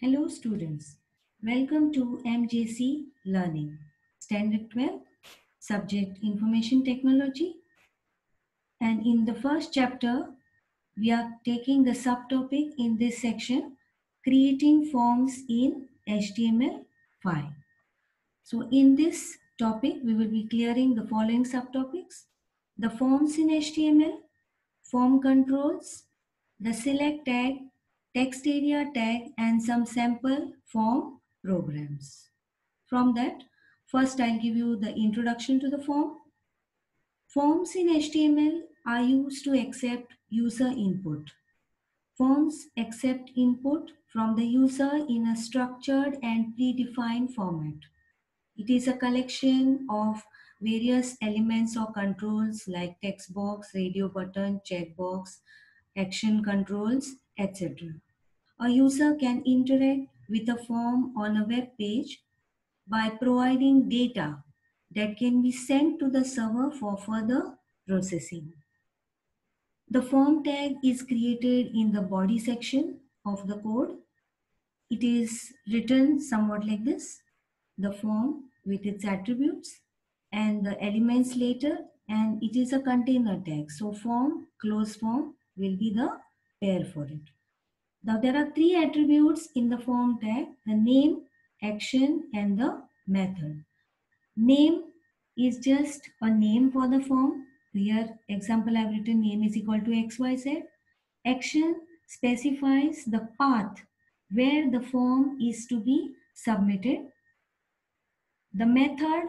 Hello students, welcome to MJC Learning, Standard 12, Subject Information Technology. And in the first chapter, we are taking the subtopic in this section, Creating Forms in HTML5. So in this topic, we will be clearing the following subtopics: the forms in HTML, form controls, the select tag, text area tag, and some sample form programs. From that, first I'll give you the introduction to the form. Forms in HTML are used to accept user input. Forms accept input from the user in a structured and predefined format. It is a collection of various elements or controls like text box, radio button, checkbox, action controls, etc. A user can interact with a form on a web page by providing data that can be sent to the server for further processing. The form tag is created in the body section of the code. It is written somewhat like this: the form with its attributes and the elements later, and it is a container tag. So form, close form will be the pair for it. Now there are three attributes in the form tag: the name, action, and the method. Name is just a name for the form. Here, example, I've written name is equal to XYZ. Action specifies the path where the form is to be submitted. The method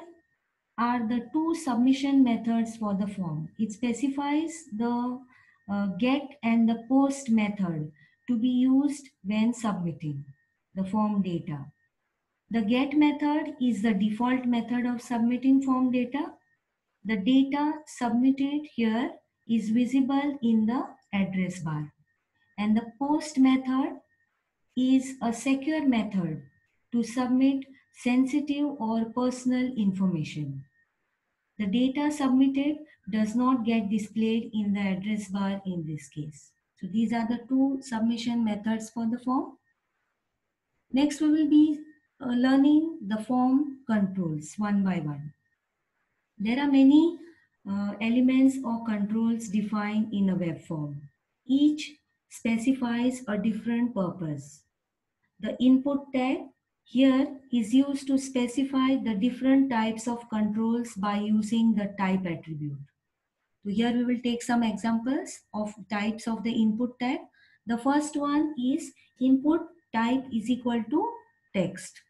are the two submission methods for the form. It specifies the get and the post method to be used when submitting the form data. The get method is the default method of submitting form data. The data submitted here is visible in the address bar. And the post method is a secure method to submit sensitive or personal information. The data submitted does not get displayed in the address bar in this case. So these are the two submission methods for the form. Next, we will be learning the form controls one by one. There are many elements or controls defined in a web form. Each specifies a different purpose. The input tag here is used to specify the different types of controls by using the type attribute. So here we will take some examples of types of the input tag. The first one is input type is equal to text.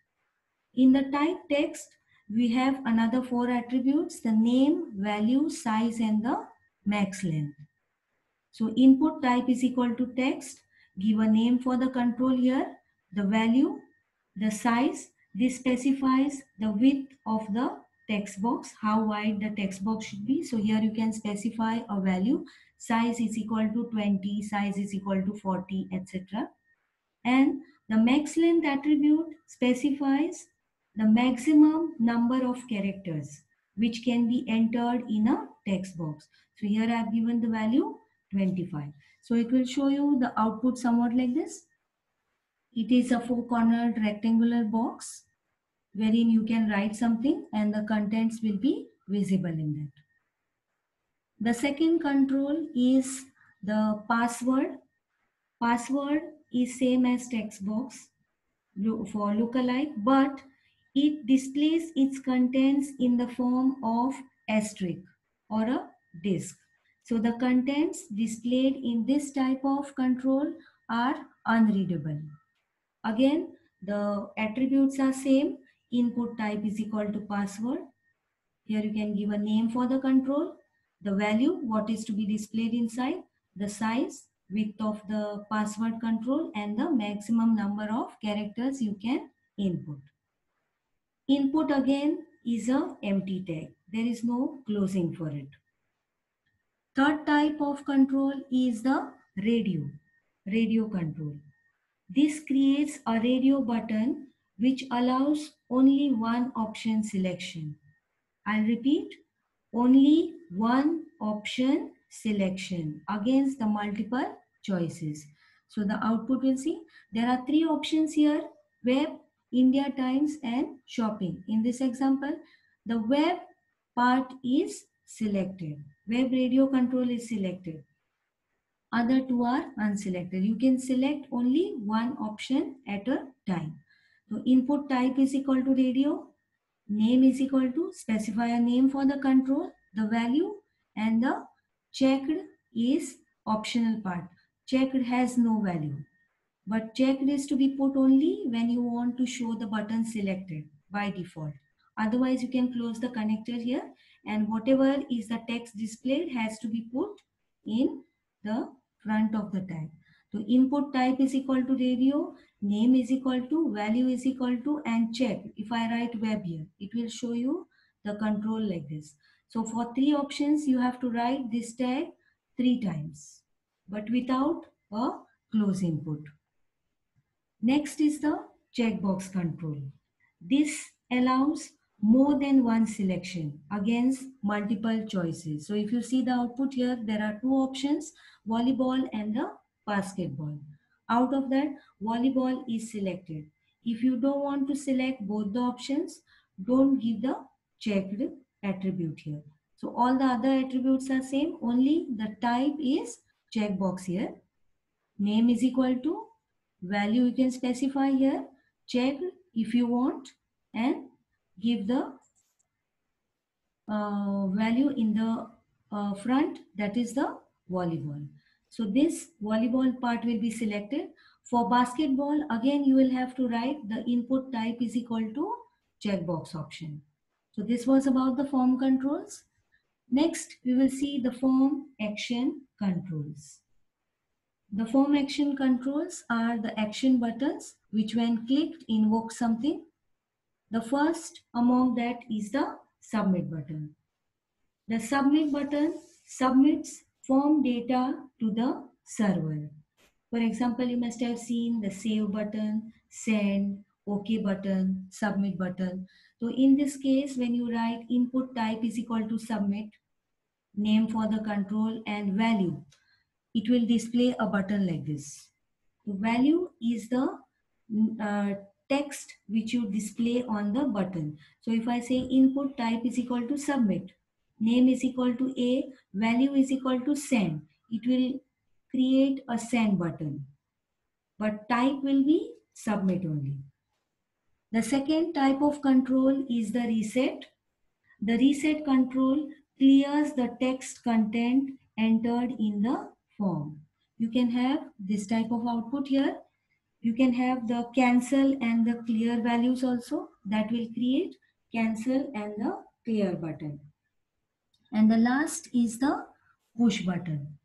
In the type text, we have another four attributes: the name, value, size, and the max length. So input type is equal to text. Give a name for the control here. The value, the size, this specifies the width of the text box, how wide the text box should be. So here you can specify a value. Size is equal to 20, size is equal to 40, etc. And the max length attribute specifies the maximum number of characters which can be entered in a text box. So here I have given the value 25. So it will show you the output somewhat like this. It is a four-cornered rectangular box wherein you can write something and the contents will be visible in that. The second control is the password. Password is same as text box for lookalike, but it displays its contents in the form of asterisk or a disk. So the contents displayed in this type of control are unreadable. Again, the attributes are same. Input type is equal to password. Here you can give a name for the control, the value, what is to be displayed inside, the size, width of the password control, and the maximum number of characters you can input. Input again is a empty tag. There is no closing for it. Third type of control is the radio control. This creates a radio button which allows only one option selection. I'll repeat, only one option selection against the multiple choices. So the output will see there are three options here: web, India Times, and shopping. In this example, the web part is selected. Web radio control is selected. Other two are unselected. You can select only one option at a time. So input type is equal to radio. Name is equal to, specify a name for the control, the value, and the checked is optional part. Checked has no value, but checked is to be put only when you want to show the button selected by default. Otherwise, you can close the connector here, and whatever is the text displayed has to be put in the front of the tag. So input type is equal to radio, name is equal to, value is equal to, and check. If I write web here, it will show you the control like this. So for three options, you have to write this tag 3 times, but without a close input. Next is the checkbox control. This allows more than one selection against multiple choices. So if you see the output here, there are two options, volleyball and the basketball. Out of that, volleyball is selected. If you don't want to select both the options, don't give the checked attribute here. So all the other attributes are same, only the type is checkbox here. Name is equal to, value you can specify here, check if you want, and give the value in the front, that is the volleyball. So this volleyball part will be selected. For basketball, again you will have to write the input type is equal to checkbox option. So this was about the form controls. Next we will see the form action controls. The form action controls are the action buttons which when clicked invoke something. The first among that is the submit button. The submit button submits form data to the server. For example, you must have seen the save button, send, OK button, submit button. So in this case, when you write input type is equal to submit, name for the control and value, it will display a button like this. The value is the uh, text which you display on the button. So if I say input type is equal to submit, name is equal to A, value is equal to send, it will create a send button, but type will be submit only. The second type of control is the reset. The reset control clears the text content entered in the form. You can have this type of output here. You can have the cancel and the clear values also, that will create cancel and the clear button. And the last is the push button.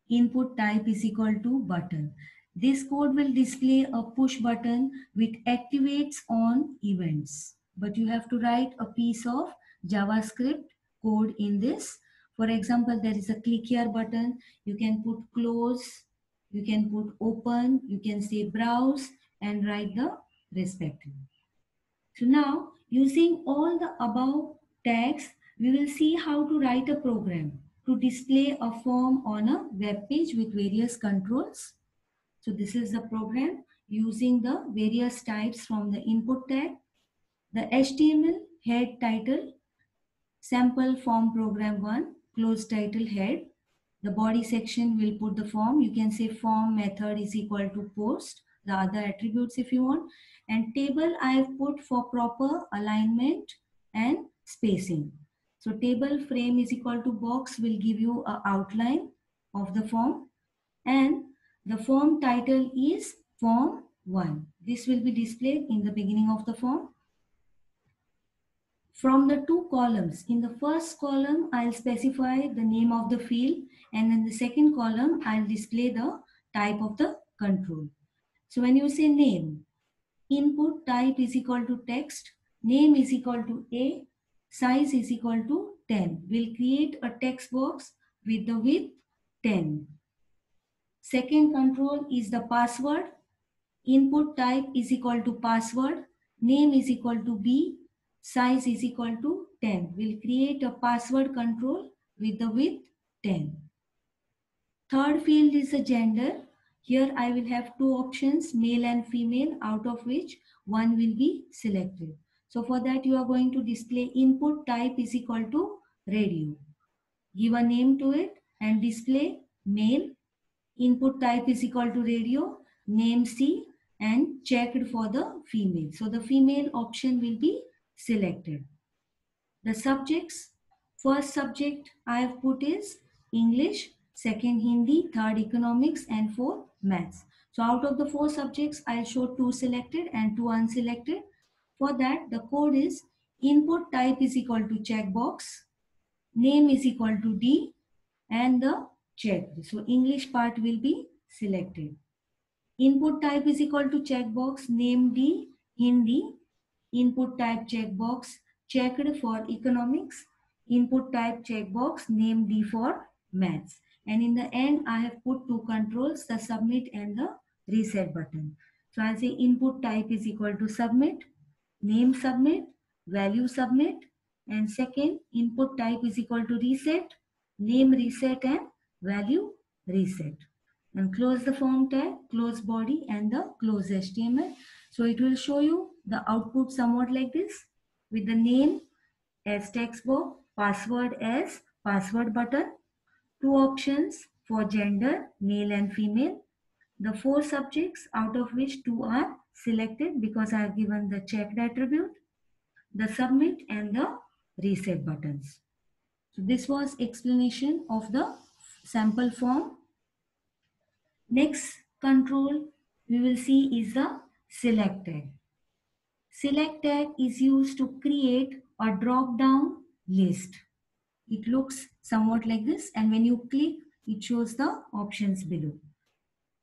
Input type is equal to button. This code will display a push button which activates on events. But you have to write a piece of JavaScript code in this. For example, there is a click here button. You can put close, you can put open, you can say browse and write the respective. So now using all the above tags, we will see how to write a program to display a form on a web page with various controls. So this is the program using the various types from the input tag, the HTML head title, sample form program 1, close title head. The body section will put the form. You can say form method is equal to post, the other attributes if you want. And table I have put for proper alignment and spacing. So table frame is equal to box will give you an outline of the form. And the form title is form 1. This will be displayed in the beginning of the form. From the two columns, in the first column, I'll specify the name of the field, and in the second column, I'll display the type of the control. So when you say name, input type is equal to text, name is equal to A, size is equal to 10. We'll create a text box with the width 10. Second control is the password. Input type is equal to password, name is equal to B, size is equal to 10. We'll create a password control with the width 10. Third field is the gender. Here I will have two options, male and female, out of which one will be selected. So for that you are going to display input type is equal to radio. Give a name to it and display male. Input type is equal to radio, name C, and checked for the female. So the female option will be selected. The subjects, first subject I have put is English, second Hindi, third economics, and fourth maths. So out of the four subjects, I'll show two selected and two unselected. For that, the code is input type is equal to checkbox, name is equal to D, and the checked. So English part will be selected. Input type is equal to checkbox, name D, Hindi, input type checkbox, checked for economics, input type checkbox, name D for maths. And in the end, I have put two controls, the submit and the reset button. So I'll say input type is equal to submit, name submit, value submit, and second input type is equal to reset, name reset and value reset. And close the form tag, close body and the close HTML. So it will show you the output somewhat like this with the name as text box, password as password button, two options for gender, male and female, the four subjects out of which two are selected because I have given the checked attribute, the submit and the reset buttons. So this was explanation of the sample form. Next control we will see is the select tag. Select tag is used to create a drop down list. It looks somewhat like this, and when you click it shows the options below.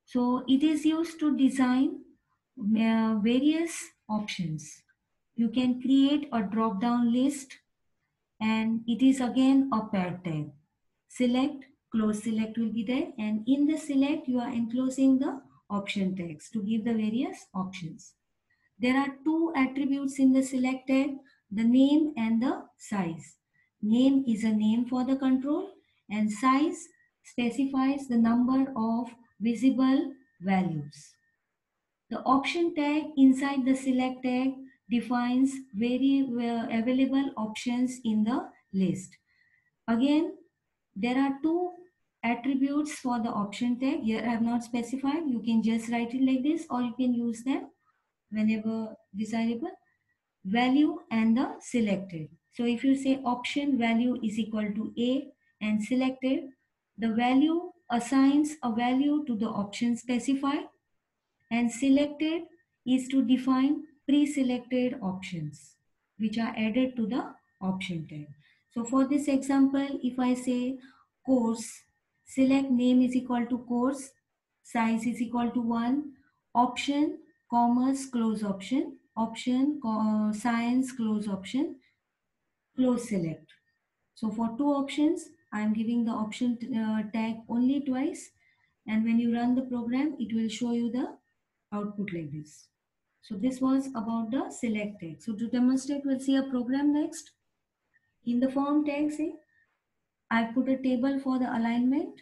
So it is used to design various options. You can create a drop down list, and it is again a paired tag. Select, close select will be there, and in the select you are enclosing the option tags to give the various options. There are two attributes in the select tag, the name and the size. Name is a name for the control and size specifies the number of visible values. The option tag inside the select tag defines very available options in the list. Again, there are two attributes for the option tag. Here I have not specified. You can just write it like this or you can use them whenever desirable. Value and the selected. So if you say option value is equal to A and selected, the value assigns a value to the option specified, and selected is to define pre-selected options which are added to the option tag. So for this example, if I say course, select name is equal to course, size is equal to 1, option, commerce, close option, option, science, close option, close select. So for two options, I am giving the option tag only twice, and when you run the program, it will show you the output like this. So this was about the select tag. So to demonstrate, we'll see a program next. In the form tag, say, I put a table for the alignment.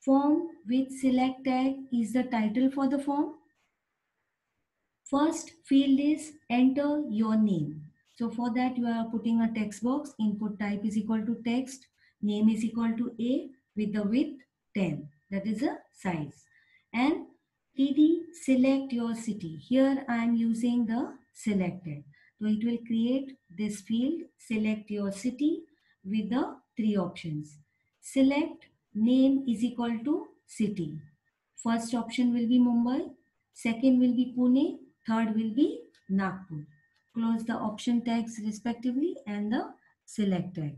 Form with select tag is the title for the form. First field is enter your name. So for that you are putting a text box. Input type is equal to text. Name is equal to A with the width 10. That is a size. And TD select your city. Here I am using the selected. So it will create this field select your city with the three options. Select name is equal to city. First option will be Mumbai. Second will be Pune, third will be Nagpur. Close the option tags respectively and the select tag.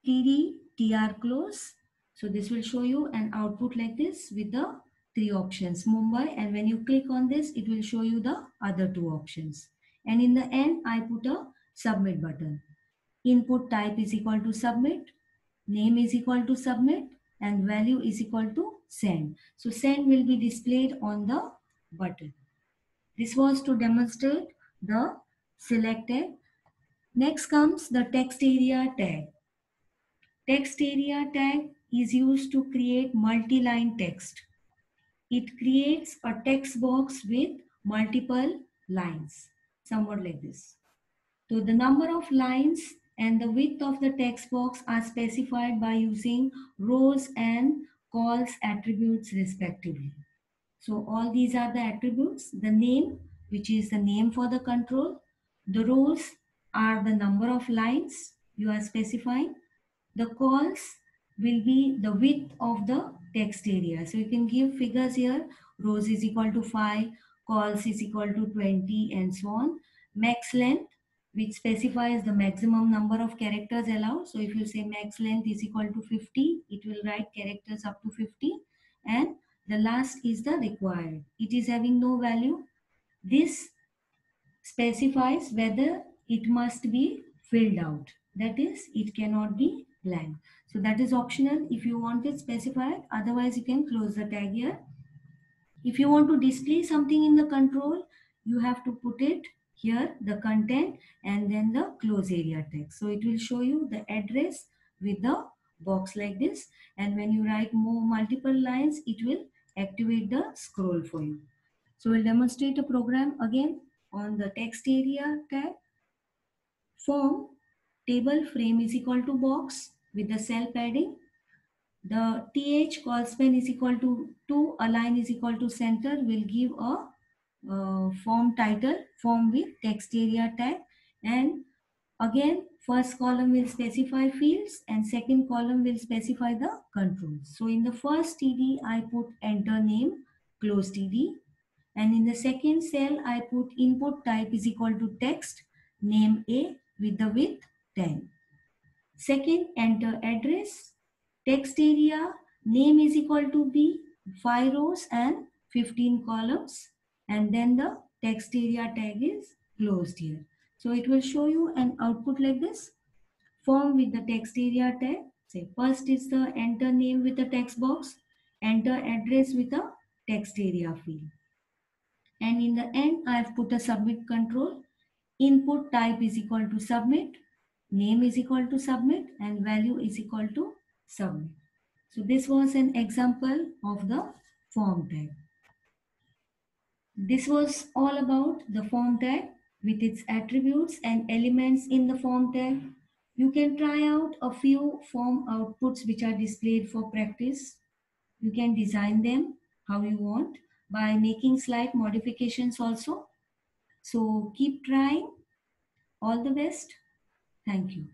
TD, TR close. So this will show you an output like this with the three options Mumbai, and when you click on this it will show you the other two options. And in the end I put a submit button. Input type is equal to submit, name is equal to submit, and value is equal to send. So send will be displayed on the button. This was to demonstrate the select tag. Next comes the text area tag. Text area tag is used to create multi-line text. it creates a text box with multiple lines, somewhat like this. So the number of lines and the width of the text box are specified by using rows and calls attributes respectively. So all these are the attributes. The name, which is the name for the control. The rows are the number of lines you are specifying. The calls will be the width of the text area. So you can give figures here. Rows is equal to 5, calls is equal to 20 and so on. Max length, which specifies the maximum number of characters allowed. So if you say max length is equal to 50, it will write characters up to 50. And the last is the required. It is having no value. This specifies whether it must be filled out. That is, it cannot be blank. So that is optional if you want it specified. Otherwise, you can close the tag here. If you want to display something in the control, you have to put it here, the content, and then the close area text. So it will show you the address with the box like this. And when you write more multiple lines, it will activate the scroll for you. So we'll demonstrate a program again on the text area tab. Form table frame is equal to box with the cell padding. The th call span is equal to 2, align is equal to center will give a form title, form with text area tag, and again first column will specify fields and second column will specify the controls. So in the first TD I put enter name, close TD, and in the second cell I put input type is equal to text, name A with the width 10. Second, enter address, text area, name is equal to B, 5 rows and 15 columns, and then the text area tag is closed here. So it will show you an output like this. Form with the text area tag. Say first is the enter name with the text box, enter address with a text area field. And in the end, I have put a submit control. Input type is equal to submit, name is equal to submit, and value is equal to submit. So this was an example of the form tag. This was all about the form tag with its attributes and elements in the form tag. You can try out a few form outputs which are displayed for practice. You can design them how you want by making slight modifications also. So keep trying. All the best. Thank you.